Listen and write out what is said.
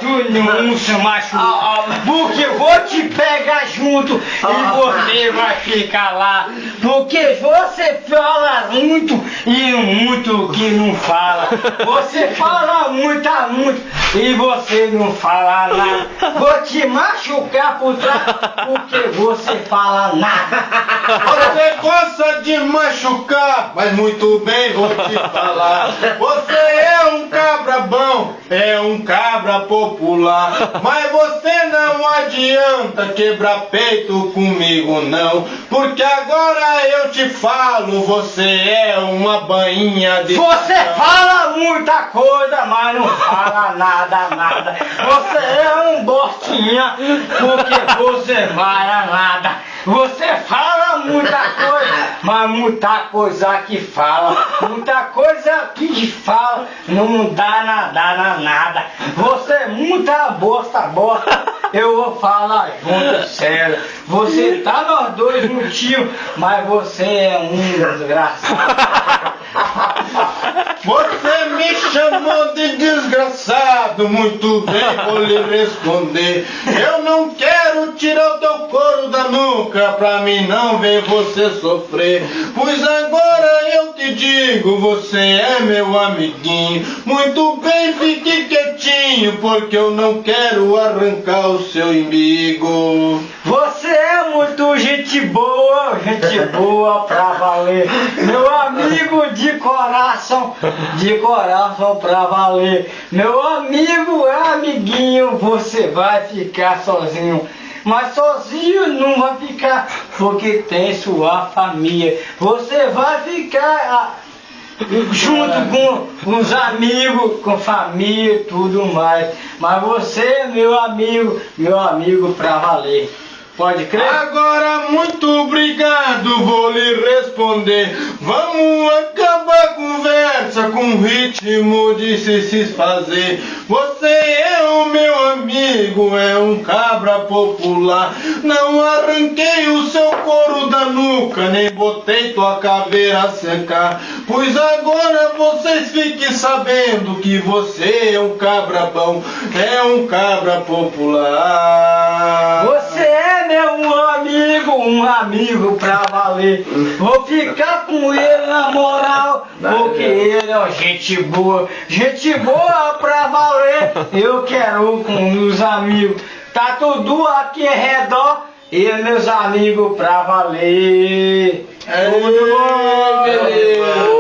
jeito nenhum se machucar, porque vou te pegar junto e você vai ficar lá, porque você fala muito e muito que não fala. Você fala muito e você não fala nada. Vou te machucar por trás porque você fala nada. Você gosta de machucar, mas muito bem vou te falar. Você é um cabra bom, é um cabra popular, mas você não adianta quebrar peito comigo não, porque agora eu te falo, você é uma bainha de... Você fala muita coisa, mas não fala nada. Você é um bostinha, porque você fala nada. Você fala muita coisa, mas muita coisa que fala, muita coisa que fala, não dá nada. Você é muita bosta, eu vou falar junto, sério. Você tá nós dois motivos, mas você é um desgraçado. Você me chamou de desgraçado, muito bem, vou lhe responder. Eu não quero tirar o teu couro da nuca, pra mim não ver você sofrer. Pois agora eu te digo, você é meu amiguinho. Muito bem, fique quietinho, porque eu não quero arrancar o seu umbigo. Você é muito gente boa pra valer. Meu amigo de coração pra valer. Meu amigo é amiguinho, você vai ficar sozinho. Mas sozinho não vai ficar, porque tem sua família. Você vai ficar junto com os amigos, com família e tudo mais. Mas você é meu amigo pra valer. Pode crer? Agora, muito obrigado, vou lhe responder. Vamos acabar a conversa com ritmo de se fazer. Você é o meu amigo, é um cabra popular. Não arranquei o seu couro da nuca, nem botei tua caveira a secar. Pois agora vocês fiquem sabendo que você é um cabra bom, é um cabra popular. Você é um amigo pra valer. Vou ficar com ele na moral, porque ele é gente boa pra valer. Eu quero com meus amigos, tá tudo aqui em redor, e meus amigos pra valer. Tudo bom, beleza.